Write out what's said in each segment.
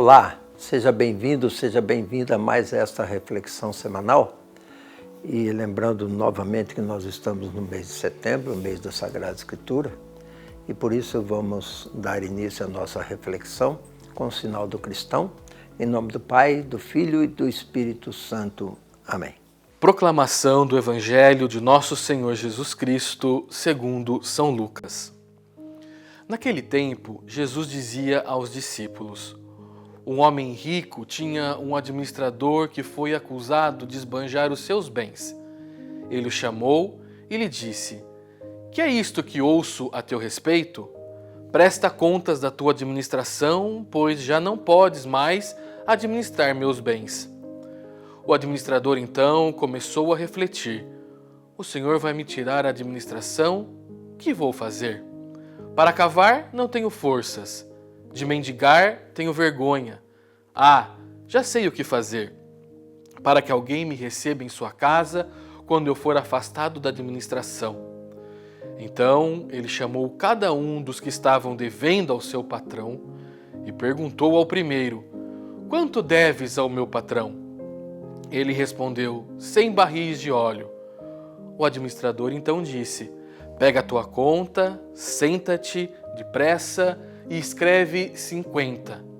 Olá, seja bem-vindo, seja bem-vinda a mais esta reflexão semanal. E lembrando novamente que nós estamos no mês de setembro, o mês da Sagrada Escritura, e por isso vamos dar início à nossa reflexão com o sinal do cristão, em nome do Pai, do Filho e do Espírito Santo. Amém. Proclamação do Evangelho de Nosso Senhor Jesus Cristo, segundo São Lucas. Naquele tempo, Jesus dizia aos discípulos: um homem rico tinha um administrador que foi acusado de esbanjar os seus bens. Ele o chamou e lhe disse: que é isto que ouço a teu respeito? Presta contas da tua administração, pois já não podes mais administrar meus bens. O administrador então começou a refletir: o Senhor vai me tirar a administração? Que vou fazer? Para cavar não tenho forças, de mendigar tenho vergonha. Já sei o que fazer. Para que alguém me receba em sua casa quando eu for afastado da administração. Então ele chamou cada um dos que estavam devendo ao seu patrão e perguntou ao primeiro: quanto deves ao meu patrão? Ele respondeu: 100 barris de óleo. O administrador então disse: pega a tua conta, senta-te depressa e escreve 50.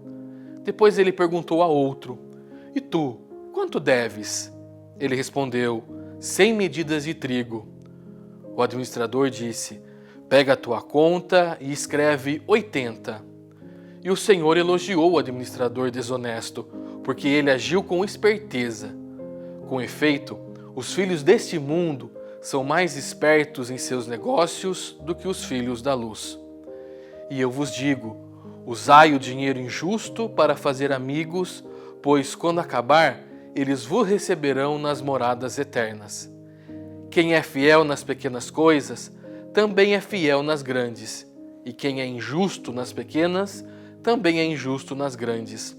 Depois ele perguntou a outro: e tu, quanto deves? Ele respondeu: 100 medidas de trigo. O administrador disse: pega a tua conta e escreve 80. E o Senhor elogiou o administrador desonesto, porque ele agiu com esperteza. Com efeito, os filhos deste mundo são mais espertos em seus negócios do que os filhos da luz. E eu vos digo: usai o dinheiro injusto para fazer amigos, pois quando acabar, eles vos receberão nas moradas eternas. Quem é fiel nas pequenas coisas, também é fiel nas grandes. E quem é injusto nas pequenas, também é injusto nas grandes.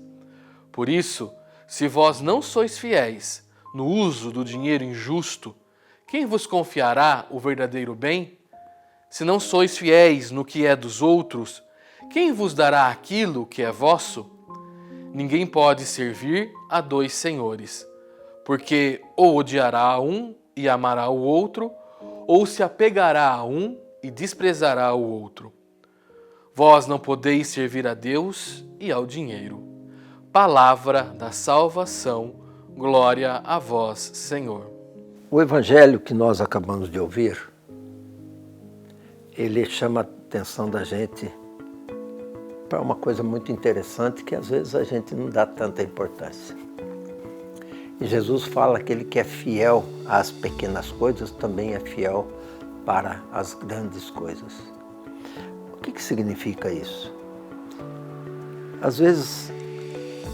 Por isso, se vós não sois fiéis no uso do dinheiro injusto, quem vos confiará o verdadeiro bem? Se não sois fiéis no que é dos outros, quem vos dará aquilo que é vosso? Ninguém pode servir a dois senhores, porque ou odiará um e amará o outro, ou se apegará a um e desprezará o outro. Vós não podeis servir a Deus e ao dinheiro. Palavra da salvação, glória a vós, Senhor. O evangelho que nós acabamos de ouvir, ele chama a atenção da gente para uma coisa muito interessante que às vezes a gente não dá tanta importância. E Jesus fala que aquele que é fiel às pequenas coisas também é fiel para as grandes coisas. O que significa isso? Às vezes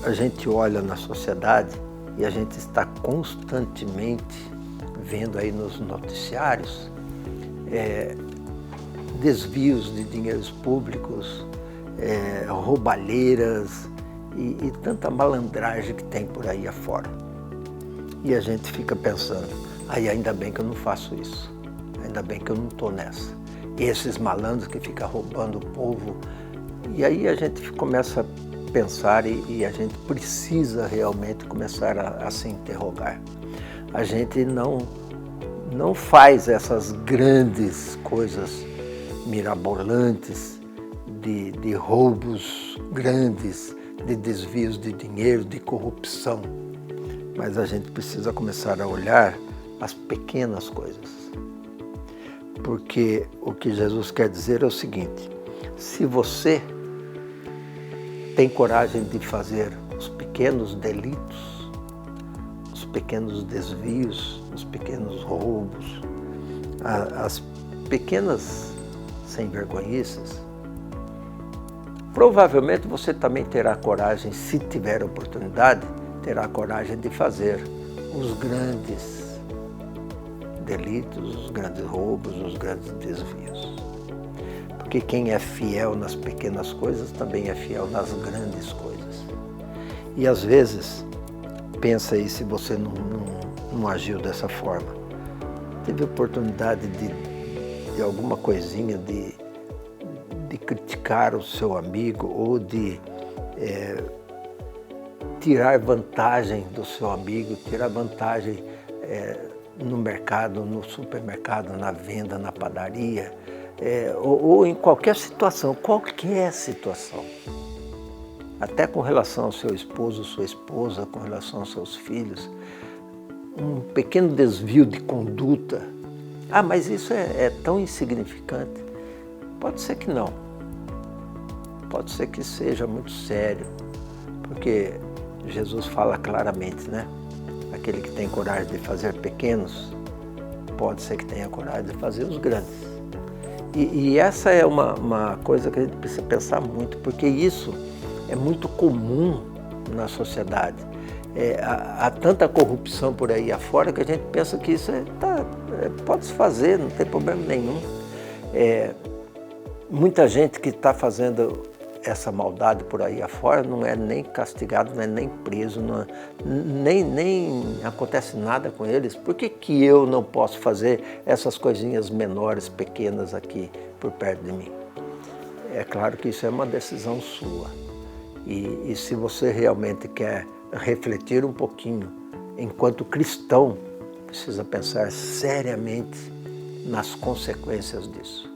a gente olha na sociedade e a gente está constantemente vendo aí nos noticiários desvios de dinheiros públicos, roubalheiras e tanta malandragem que tem por aí afora. E a gente fica pensando: ainda bem que eu não faço isso, ainda bem que eu não estou nessa. E esses malandros que ficam roubando o povo. E aí a gente começa a pensar e a gente precisa realmente começar a se interrogar. A gente não faz essas grandes coisas mirabolantes de roubos grandes, de desvios de dinheiro, de corrupção. Mas a gente precisa começar a olhar as pequenas coisas. Porque o que Jesus quer dizer é o seguinte: se você tem coragem de fazer os pequenos delitos, os pequenos desvios, os pequenos roubos, as pequenas sem-vergonhices, provavelmente você também terá coragem, se tiver oportunidade, terá coragem de fazer os grandes delitos, os grandes roubos, os grandes desvios. Porque quem é fiel nas pequenas coisas também é fiel nas grandes coisas. E às vezes, pensa aí se você não agiu dessa forma. Teve oportunidade de alguma coisinha, de criticar o seu amigo ou de tirar vantagem do seu amigo, tirar vantagem no mercado, no supermercado, na venda, na padaria, ou em qualquer situação, até com relação ao seu esposo, sua esposa, com relação aos seus filhos, um pequeno desvio de conduta. Ah, mas isso é tão insignificante. Pode ser que não. Pode ser que seja muito sério, porque Jesus fala claramente, né? Aquele que tem coragem de fazer pequenos, pode ser que tenha coragem de fazer os grandes. E essa é uma coisa que a gente precisa pensar muito, porque isso é muito comum na sociedade. Há tanta corrupção por aí afora que a gente pensa que isso pode-se fazer, não tem problema nenhum. Muita gente que está fazendo essa maldade por aí afora não é nem castigado, não é nem preso, nem acontece nada com eles. Por que eu não posso fazer essas coisinhas menores, pequenas aqui por perto de mim? É claro que isso é uma decisão sua. E se você realmente quer refletir um pouquinho, enquanto cristão, precisa pensar seriamente nas consequências disso.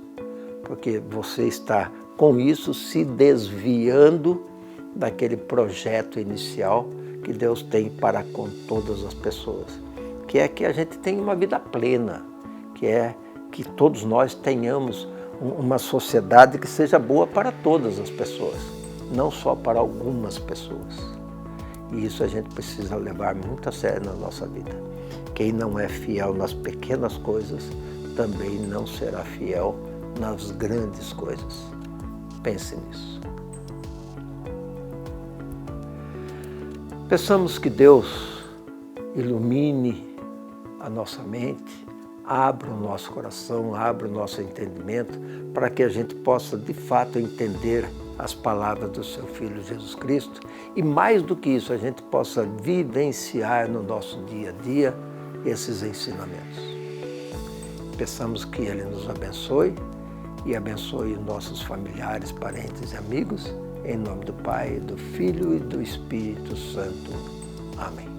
Porque você está, com isso, se desviando daquele projeto inicial que Deus tem para com todas as pessoas, que é que a gente tenha uma vida plena, que é que todos nós tenhamos uma sociedade que seja boa para todas as pessoas, não só para algumas pessoas. E isso a gente precisa levar muito a sério na nossa vida. Quem não é fiel nas pequenas coisas, também não será fiel nas grandes coisas. Pense nisso. Peçamos que Deus ilumine a nossa mente, abra o nosso coração, abra o nosso entendimento, para que a gente possa, de fato, entender as palavras do seu Filho Jesus Cristo e, mais do que isso, a gente possa vivenciar no nosso dia a dia esses ensinamentos. Peçamos que Ele nos abençoe e abençoe nossos familiares, parentes e amigos, em nome do Pai, do Filho e do Espírito Santo. Amém.